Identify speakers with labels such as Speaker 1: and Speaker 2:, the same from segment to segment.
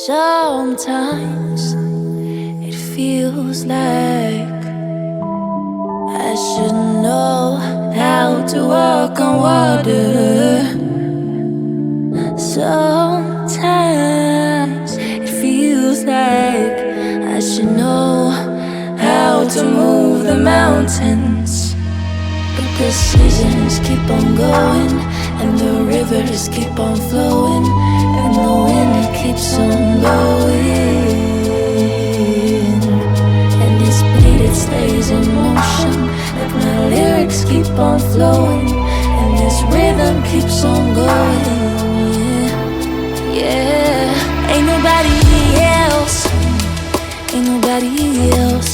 Speaker 1: Sometimes it feels like I should know how to walk on water. Sometimes it feels like I should know how to move the mountains. But the seasons keep on going, and the rivers keep on flowing, and the wind keeps on blowing, and this beat, it stays in motion, like my lyrics keep on flowing, and this rhythm keeps on going. Yeah, ain't nobody else, ain't nobody else.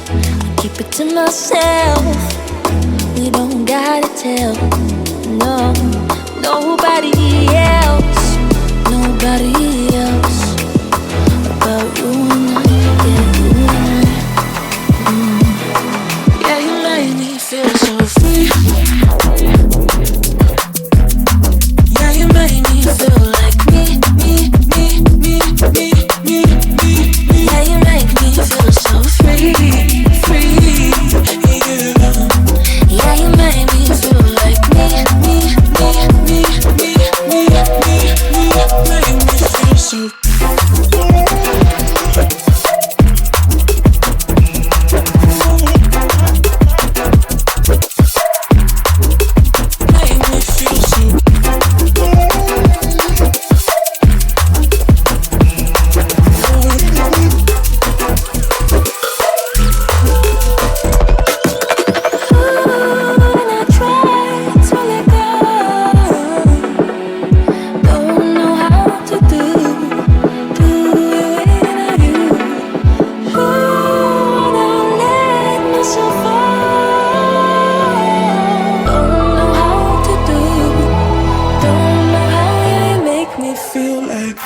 Speaker 1: I keep it to myself. You don't gotta tell, no, nobody else, nobody else about you and I, yeah, you and I. Yeah, you made me feel so free. Yeah, you made me feel like me. Yeah, you make me feel so free, free. Yeah, you made me feel like me. Make me feel so. Make me feel so. Feel like